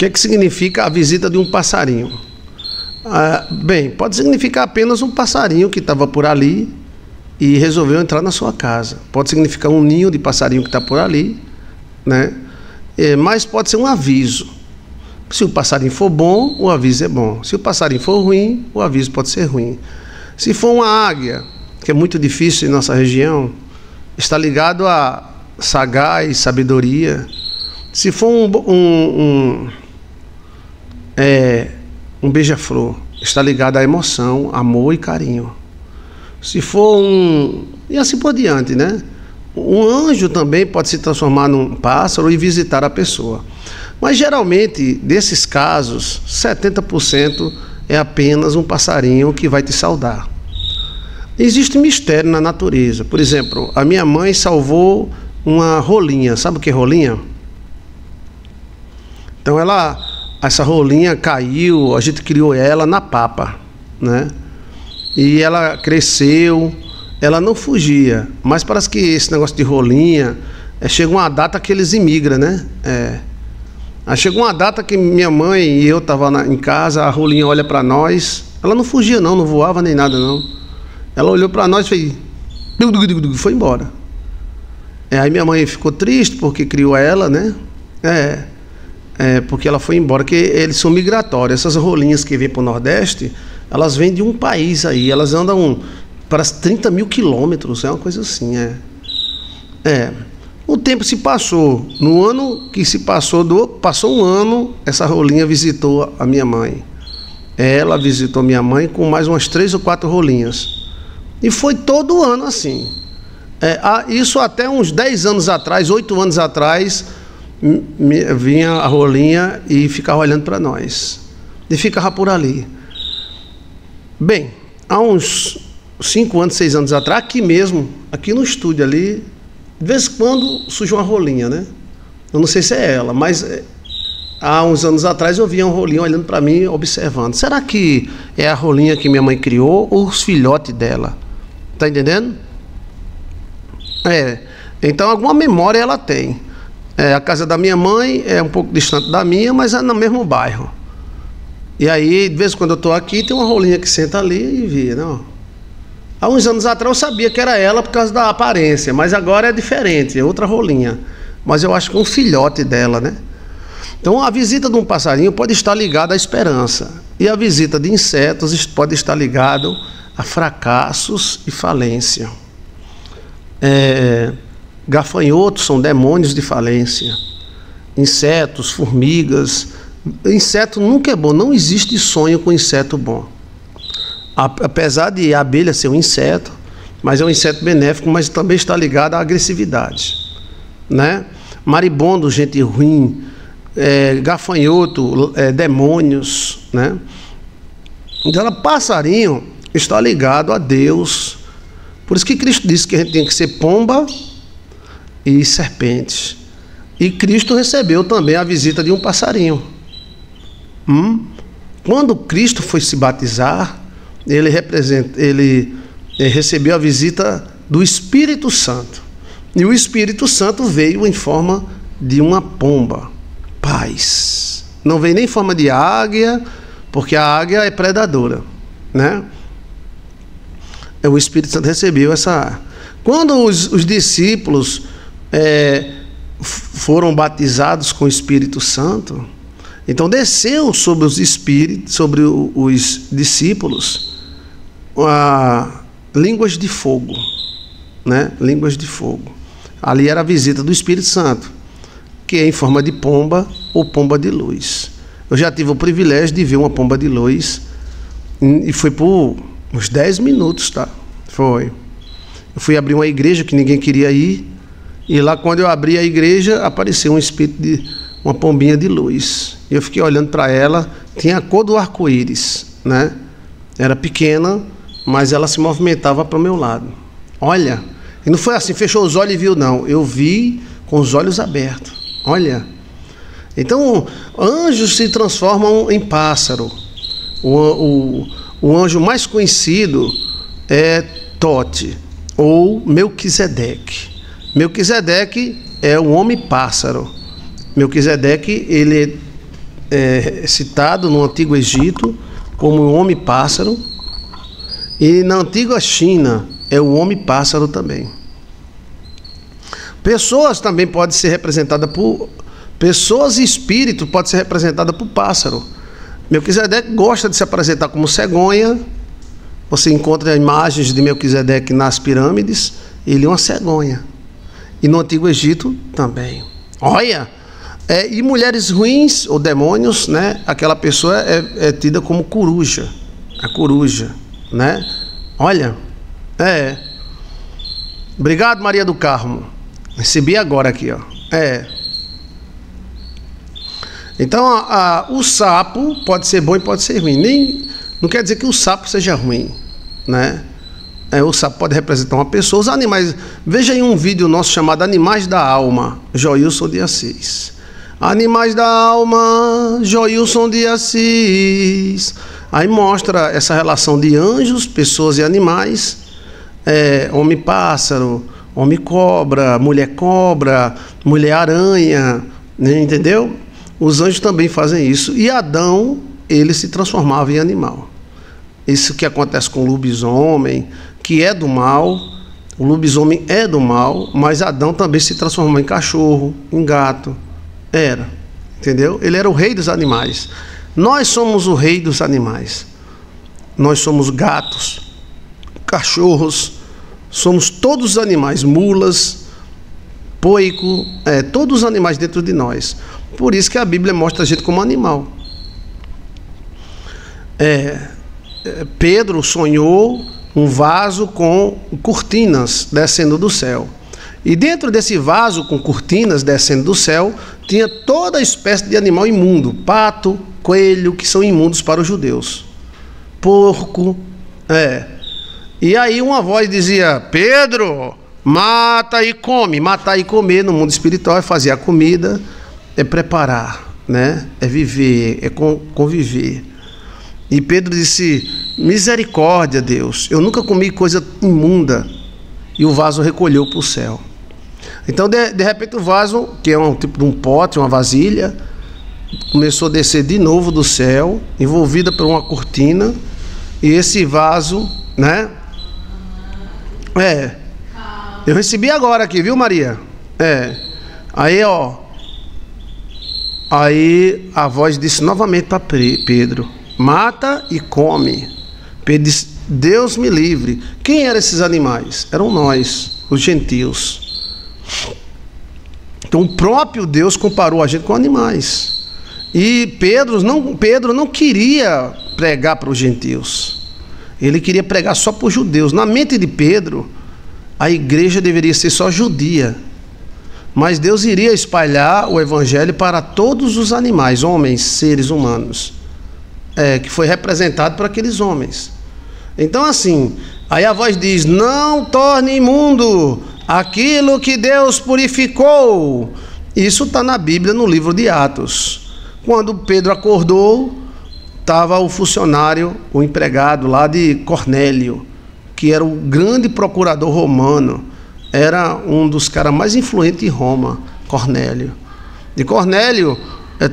que significa a visita de um passarinho? Bem, pode significar apenas um passarinho que estava por ali e resolveu entrar na sua casa. Pode significar um ninho de passarinho que está por ali, né? Mas pode ser um aviso. Se o passarinho for bom, o aviso é bom. Se o passarinho for ruim, o aviso pode ser ruim. Se for uma águia, que é muito difícil em nossa região, está ligado a sagaz, sabedoria. Se for um beija-flor, está ligado à emoção, amor e carinho. Se for e assim por diante, né? Um anjo também pode se transformar num pássaro e visitar a pessoa. Mas geralmente, desses casos, 70% é apenas um passarinho que vai te saudar. Existe mistério na natureza. Por exemplo, a minha mãe salvou uma rolinha. Sabe o que é rolinha? Então essa rolinha caiu, a gente criou ela na papa, né? E ela cresceu, ela não fugia. Mas parece que esse negócio de rolinha, chega uma data que eles imigram, né? Aí chegou uma data que minha mãe e eu estavam em casa, a rolinha olha para nós. Ela não fugia não, não voava nem nada não. Ela olhou para nós e foi embora. Aí minha mãe ficou triste porque criou ela, né? Porque ela foi embora, porque eles são migratórios. Essas rolinhas que vêm para o Nordeste, elas vêm de um país aí. Elas andam para 30 mil quilômetros, é uma coisa assim, O tempo se passou. No ano que se passou um ano, essa rolinha visitou a minha mãe. Ela visitou minha mãe com mais umas 3 ou 4 rolinhas. E foi todo ano assim. Isso até uns 10 anos atrás, 8 anos atrás, vinha a rolinha e ficava olhando para nós. E ficava por ali. Bem, há uns 5 anos, 6 anos atrás, aqui mesmo, aqui no estúdio ali, de vez em quando surge uma rolinha, né? Eu não sei se é ela, mas há uns anos atrás eu via uma rolinha olhando para mim, observando. Será que é a rolinha que minha mãe criou ou os filhotes dela? Tá entendendo? Então alguma memória ela tem. A casa da minha mãe é um pouco distante da minha, mas é no mesmo bairro. E aí, de vez em quando eu estou aqui, tem uma rolinha que senta ali e via, não? Há uns anos atrás eu sabia que era ela por causa da aparência, mas agora é diferente, é outra rolinha. Mas eu acho que é um filhote dela, né? Então a visita de um passarinho pode estar ligada à esperança. E a visita de insetos pode estar ligada a fracassos e falência. Gafanhotos são demônios de falência. Insetos, formigas. Inseto nunca é bom, não existe sonho com inseto bom. Apesar de a abelha ser um inseto, mas é um inseto benéfico, mas também está ligado à agressividade, né? Maribondo, gente ruim, gafanhoto, demônios, né? Então, passarinho está ligado a Deus. Por isso que Cristo disse que a gente tem que ser pomba e serpente. E Cristo recebeu também a visita de um passarinho. Quando Cristo foi se batizar, ele recebeu a visita do Espírito Santo. E o Espírito Santo veio em forma de uma pomba. Paz. Não veio nem em forma de águia, porque a águia é predadora, né? O Espírito Santo recebeu essa... Quando os discípulos foram batizados com o Espírito Santo, então desceu sobre os espíritos, sobre os discípulos, línguas de fogo, né? Línguas de fogo. Ali era a visita do Espírito Santo, que é em forma de pomba ou pomba de luz. Eu já tive o privilégio de ver uma pomba de luz, e foi por uns 10 minutos, tá? Foi. Eu fui abrir uma igreja que ninguém queria ir, e lá quando eu abri a igreja, apareceu um espírito uma pombinha de luz. E eu fiquei olhando para ela, tinha a cor do arco-íris, né? Era pequena, mas ela se movimentava para o meu lado. Olha, e não foi assim, fechou os olhos e viu, não. Eu vi com os olhos abertos. Olha. Então, anjos se transformam em pássaro. O anjo mais conhecido é Tote, ou Melquisedeque. Melquisedeque é o homem pássaro. Melquisedeque, ele citado no Antigo Egito como o homem-pássaro, e na antiga China é o homem-pássaro também. Pessoas também podem ser representadas por... Pessoas e espírito pode ser representada por pássaro. Melquisedeque gosta de se apresentar como cegonha. Você encontra imagens de Melquisedeque nas pirâmides. Ele é uma cegonha. E no Antigo Egito também. Olha! E mulheres ruins ou demônios, né? Aquela pessoa é tida como coruja. A coruja, né? Olha. Obrigado, Maria do Carmo. Recebi agora aqui, ó. Então, o sapo pode ser bom e pode ser ruim. Não quer dizer que o sapo seja ruim, né? O sapo pode representar uma pessoa. Os animais... Veja aí um vídeo nosso chamado Animais da Alma, Joilson de Assis. Animais da Alma, Joilson de Assis. Aí mostra essa relação de anjos, pessoas e animais. Homem-pássaro, homem-cobra, mulher-aranha, né? Entendeu? Os anjos também fazem isso. E Adão, ele se transformava em animal. Isso que acontece com o lobisomem, que é do mal. O lobisomem é do mal, mas Adão também se transformou em cachorro, em gato. Entendeu? Ele era o rei dos animais. Nós somos o rei dos animais. Nós somos gatos, cachorros, somos todos os animais, mulas, poico, todos os animais dentro de nós. Por isso que a Bíblia mostra a gente como animal. Pedro sonhou um vaso com cortinas descendo do céu. E dentro desse vaso com cortinas descendo do céu, tinha toda espécie de animal imundo. Pato, coelho, que são imundos para os judeus. Porco. E aí uma voz dizia: Pedro, mata e come. Matar e comer no mundo espiritual é fazer a comida, é preparar, né? É viver, é conviver. E Pedro disse: misericórdia, Deus, eu nunca comi coisa imunda. E o vaso recolheu para o céu. Então, de repente, o vaso, que é um tipo de um pote, uma vasilha, começou a descer de novo do céu, envolvida por uma cortina. E esse vaso, né? Eu recebi agora aqui, viu, Maria? Aí, ó. Aí a voz disse novamente para Pedro: mata e come. Pedro disse: Deus me livre. Quem eram esses animais? Eram nós, os gentios. Então o próprio Deus comparou a gente com animais. E Pedro não queria pregar para os gentios. Ele queria pregar só para os judeus. Na mente de Pedro, a igreja deveria ser só judia. Mas Deus iria espalhar o evangelho para todos os animais, homens, seres humanos, que foi representado por aqueles homens. Então assim, aí a voz diz: não torne imundo aquilo que Deus purificou. Isso está na Bíblia, no livro de Atos. Quando Pedro acordou, estava o funcionário, o empregado lá de Cornélio, que era o grande procurador romano. Era um dos caras mais influentes em Roma, Cornélio. E Cornélio,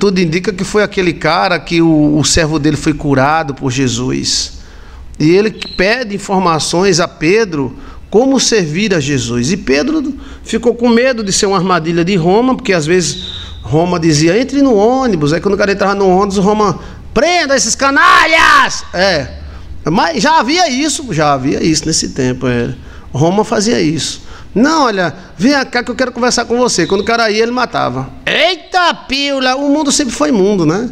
tudo indica que foi aquele cara que o servo dele foi curado por Jesus. E ele pede informações a Pedro como servir a Jesus. E Pedro ficou com medo de ser uma armadilha de Roma, porque às vezes Roma dizia: entre no ônibus. Aí quando o cara entrava no ônibus, Roma: prenda esses canalhas! Mas já havia isso nesse tempo. Roma fazia isso. Não, olha, vem cá que eu quero conversar com você. Quando o cara ia, ele matava. Eita pílula! O mundo sempre foi mundo, né?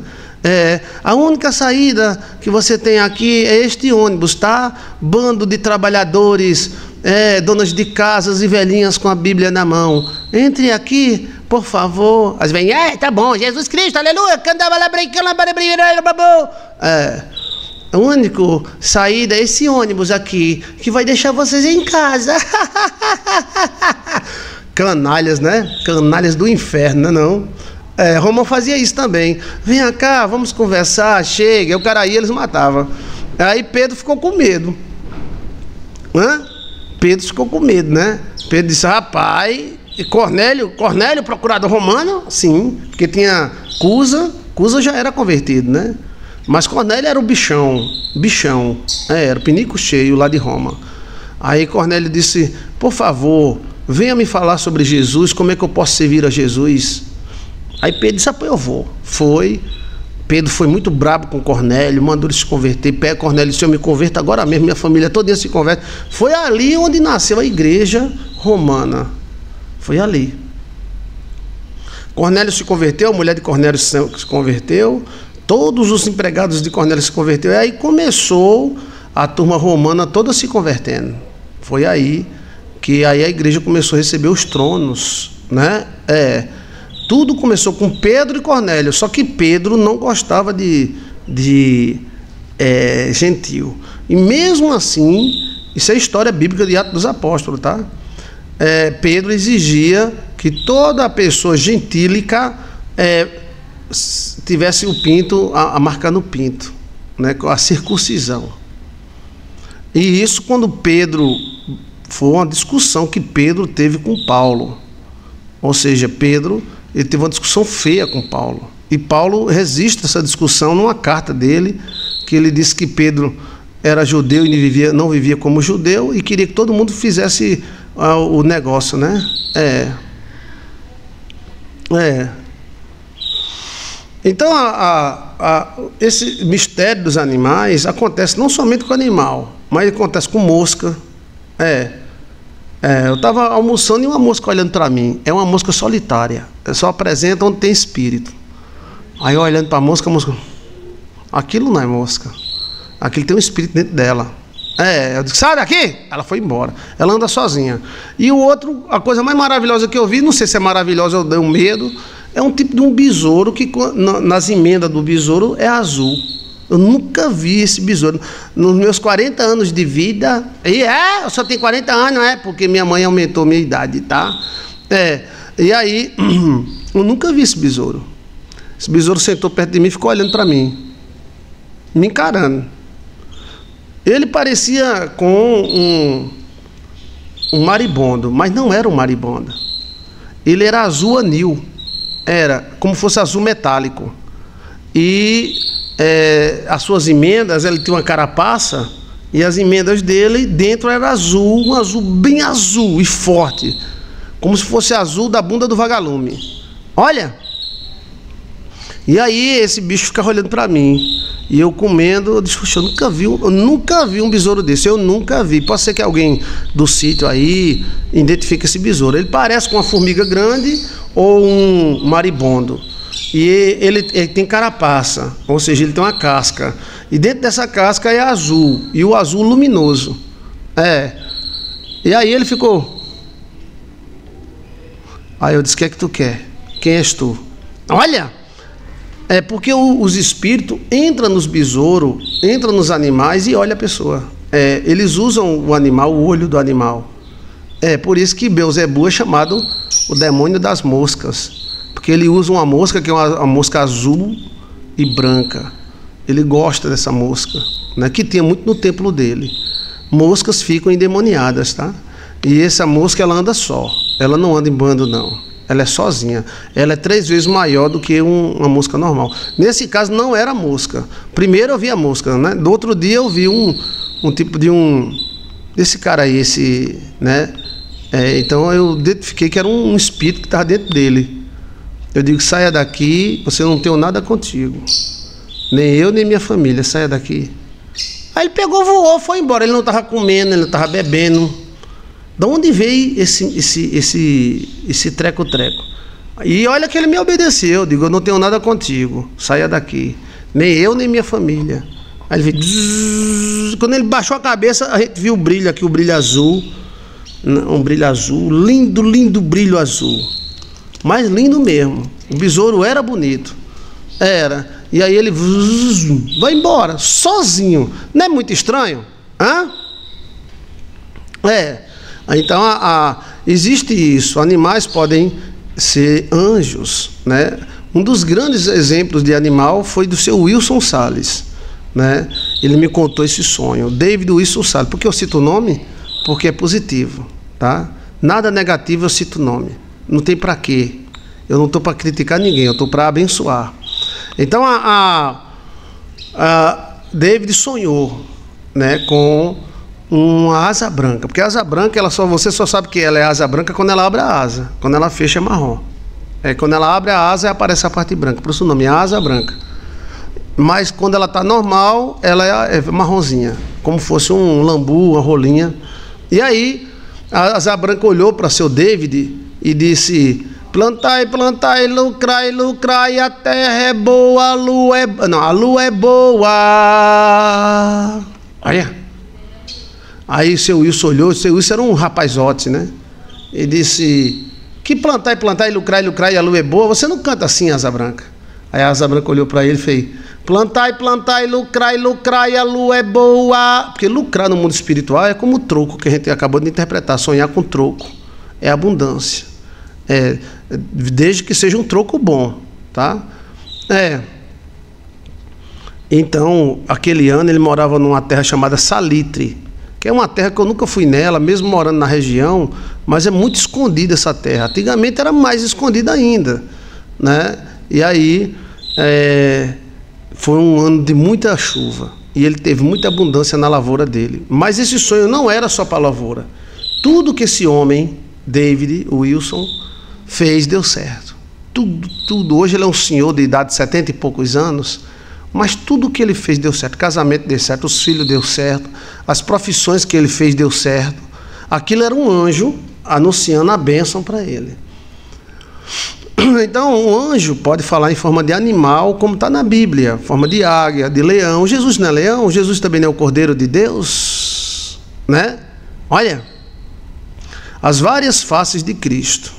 A única saída que você tem aqui é este ônibus, tá? Bando de trabalhadores, donas de casas e velhinhas com a Bíblia na mão. Entre aqui, por favor. As velhinhas: tá bom, Jesus Cristo, aleluia. A única saída é esse ônibus aqui, que vai deixar vocês em casa. Canalhas, né? Canalhas do inferno, não? Roma fazia isso também. Vem cá, vamos conversar, chega. Aí o cara ia, eles matavam. Aí Pedro ficou com medo. Pedro ficou com medo, né? Pedro disse: rapaz, e Cornélio, procurador romano? Sim, porque tinha Cusa, Cusa já era convertido, né? Mas Cornélio era o bichão, era o pinico cheio lá de Roma. Aí Cornélio disse: por favor, venha me falar sobre Jesus, como é que eu posso servir a Jesus? Aí Pedro disse: eu vou. Foi. Pedro foi muito brabo com Cornélio, mandou ele se converter. Cornélio disse: eu me converto agora mesmo, minha família toda se converte. Foi ali onde nasceu a igreja romana. Foi ali. Cornélio se converteu, a mulher de Cornélio se converteu, todos os empregados de Cornélio se converteram. E aí começou a turma romana toda se convertendo. Foi aí que aí a igreja começou a receber os tronos, né? Tudo começou com Pedro e Cornélio, só que Pedro não gostava de gentil. E mesmo assim, isso é história bíblica de Atos dos Apóstolos, tá? Pedro exigia que toda pessoa gentílica tivesse o pinto, a marca no pinto, né? A circuncisão. E isso quando Pedro, foi uma discussão que Pedro teve com Paulo. Ou seja, Pedro, ele teve uma discussão feia com Paulo. E Paulo resiste a essa discussão numa carta dele, que ele disse que Pedro era judeu e não vivia como judeu e queria que todo mundo fizesse o negócio, né? Então, esse mistério dos animais acontece não somente com animal, mas acontece com mosca. Eu estava almoçando e uma mosca olhando para mim. É uma mosca solitária. Só apresenta onde tem espírito. Aí eu olhando para a mosca, aquilo não é mosca. Aquilo tem um espírito dentro dela. Eu disse: sai daqui! Ela foi embora. Ela anda sozinha. E o outro, a coisa mais maravilhosa que eu vi, não sei se é maravilhosa ou deu medo, é um tipo de um besouro que nas emendas do besouro é azul. Eu nunca vi esse besouro. Nos meus 40 anos de vida. Eu só tenho 40 anos, porque minha mãe aumentou minha idade, tá? E aí, eu nunca vi esse besouro. Esse besouro sentou perto de mim e ficou olhando para mim, me encarando. Ele parecia com um maribondo, mas não era um maribondo. Ele era azul anil. Era como se fosse azul metálico. E as suas emendas, ele tinha uma carapaça, e as emendas dele dentro era azul, um azul bem azul e forte, como se fosse azul da bunda do vagalume. Olha! E aí esse bicho ficava olhando para mim, e eu comendo, eu disse: eu nunca vi um besouro desse, eu nunca vi. Pode ser que alguém do sítio aí identifique esse besouro. Ele parece com uma formiga grande ou um maribondo. E ele tem carapaça, ou seja, ele tem uma casca. E dentro dessa casca é azul, e o azul luminoso. E aí ele ficou. Aí eu disse: o que é que tu quer? Quem és tu? Olha! Porque os espíritos entram nos besouros, entram nos animais e olham a pessoa. Eles usam o animal, o olho do animal. Por isso que Beelzebu é chamado o demônio das moscas. Porque ele usa uma mosca que é uma mosca azul e branca. Ele gosta dessa mosca, né, que tinha muito no templo dele. Moscas ficam endemoniadas, tá? E essa mosca, ela anda só. Ela não anda em bando, não. Ela é sozinha. Ela é 3 vezes maior do que uma mosca normal. Nesse caso não era mosca. Primeiro eu vi a mosca, né? Do outro dia eu vi um tipo de desse cara aí, né? Então eu identifiquei que era um espírito que estava dentro dele. Eu digo: saia daqui, você não tem nada contigo. Nem eu, nem minha família, saia daqui. Aí ele pegou, voou, foi embora. Ele não estava comendo, ele não estava bebendo. De onde veio esse treco-treco? E olha que ele me obedeceu. Eu digo: eu não tenho nada contigo, saia daqui. Nem eu, nem minha família. Aí ele veio. Quando ele baixou a cabeça, a gente viu o brilho aqui, o brilho azul. Um brilho azul, lindo, lindo brilho azul. Mas lindo mesmo. O besouro era bonito. Era. E aí ele vai embora, sozinho. Não é muito estranho? Então existe isso. Animais podem ser anjos, né? Um dos grandes exemplos de animal foi do seu Wilson Salles, né? Ele me contou esse sonho. David Wilson Salles. Por que eu cito o nome? Porque é positivo, tá? Nada negativo eu cito o nome. Não tem para quê. Eu não estou para criticar ninguém, eu estou para abençoar. Então David sonhou, né, com uma asa branca, porque a asa branca, você só sabe que ela é asa branca quando ela abre a asa, quando ela fecha é marrom. Quando ela abre a asa aparece a parte branca, por isso o nome é asa branca. Mas quando ela está normal, ela é marronzinha, como fosse um lambu, uma rolinha. E aí a asa branca olhou para seu David e disse: plantai, plantai, lucrai, lucrai, a terra é boa, a lua é boa. Olha. Aí seu Wilson olhou, seu Wilson era um rapazote, né? E disse: que plantai, plantai, lucrai, lucrai, a lua é boa. Você não canta assim, asa branca. Aí a asa branca olhou para ele e fez: plantai, plantai, lucrai, lucrai, a lua é boa. Porque lucrar no mundo espiritual é como o troco que a gente acabou de interpretar. Sonhar com troco é abundância. Desde que seja um troco bom, tá? Então, aquele ano ele morava numa terra chamada Salitre, que é uma terra que eu nunca fui nela, mesmo morando na região, mas é muito escondida essa terra. Antigamente era mais escondida ainda, né? E aí foi um ano de muita chuva e ele teve muita abundância na lavoura dele. Mas esse sonho não era só para a lavoura. Tudo que esse homem, David Wilson, fez deu certo. Tudo. Hoje ele é um senhor de idade de 70 e poucos anos, mas tudo que ele fez deu certo. O casamento deu certo, os filhos deu certo, as profissões que ele fez deu certo. Aquilo era um anjo anunciando a bênção para ele. Então, um anjo pode falar em forma de animal, como está na Bíblia, forma de águia, de leão. Jesus não é leão? Jesus também não é o Cordeiro de Deus, né? Olha, as várias faces de Cristo.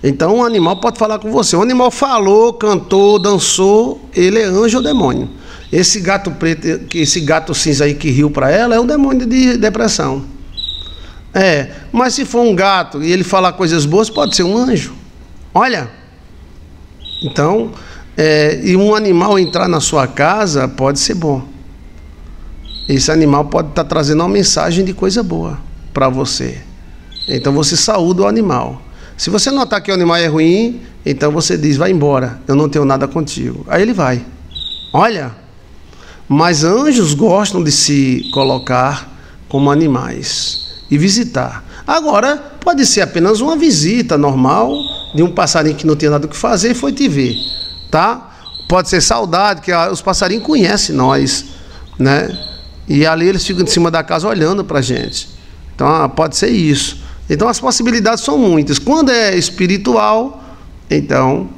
Então, um animal pode falar com você. O animal falou, cantou, dançou, ele é anjo ou demônio. Esse gato preto, esse gato cinza aí que riu para ela, é um demônio de depressão. Mas se for um gato e ele falar coisas boas, pode ser um anjo. Olha. Então, e um animal entrar na sua casa pode ser bom. Esse animal pode estar trazendo uma mensagem de coisa boa para você. Então você saúda o animal. Se você notar que o animal é ruim, então você diz: vai embora, eu não tenho nada contigo. Aí ele vai. Olha. Mas anjos gostam de se colocar como animais e visitar. Agora, pode ser apenas uma visita normal de um passarinho que não tinha nada o que fazer e foi te ver, tá? Pode ser saudade, que os passarinhos conhecem nós, né? E ali eles ficam em cima da casa olhando para a gente. Então, pode ser isso. Então, as possibilidades são muitas. Quando é espiritual, então,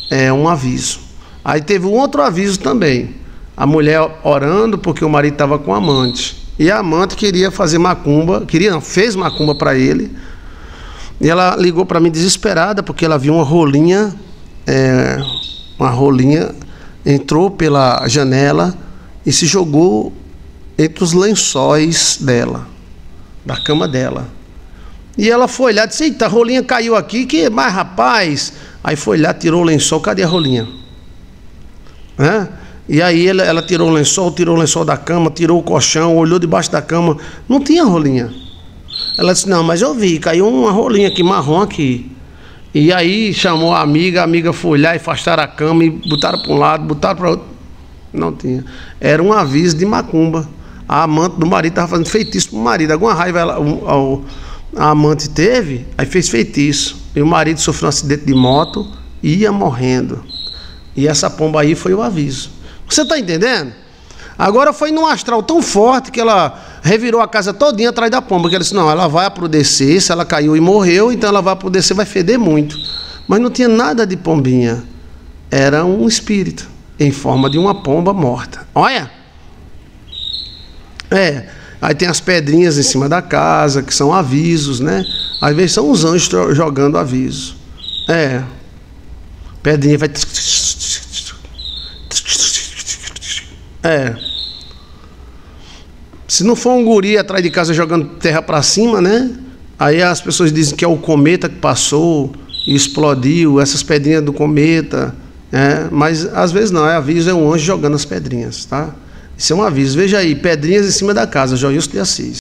é um aviso. Aí teve um outro aviso também. A mulher orando porque o marido estava com amante. E a amante queria fazer macumba, fez macumba para ele. E ela ligou para mim desesperada, porque ela viu uma rolinha, entrou pela janela e se jogou entre os lençóis dela, da cama dela. E ela foi lá, disse: eita, a rolinha caiu aqui, mas rapaz. Aí foi lá, tirou o lençol, cadê a rolinha? E aí ela tirou o lençol da cama, tirou o colchão, olhou debaixo da cama, não tinha rolinha. Ela disse: não, mas eu vi, caiu uma rolinha aqui, marrom aqui. E aí chamou a amiga foi lá e afastaram a cama e botaram para um lado, botaram para outro. Não tinha. Era um aviso de macumba. A amante do marido estava fazendo feitiço para o marido. Alguma raiva a amante teve, aí fez feitiço. E o marido sofreu um acidente de moto e ia morrendo. E essa pomba aí foi o aviso. Você está entendendo? Agora foi num astral tão forte que ela revirou a casa todinha atrás da pomba. Que ela disse: não, ela vai apodrecer, se ela caiu e morreu, então ela vai apodrecer, vai feder muito. Mas não tinha nada de pombinha. Era um espírito em forma de uma pomba morta. Olha! Aí tem as pedrinhas em cima da casa, que são avisos, né? Às vezes são os anjos jogando aviso. Pedrinha vai... Se não for um guri atrás de casa jogando terra para cima, né? Aí as pessoas dizem que é o cometa que passou e explodiu, essas pedrinhas do cometa, mas às vezes não, é aviso, é um anjo jogando as pedrinhas, tá? Isso é um aviso. Veja aí, pedrinhas em cima da casa, Joilson de Assis.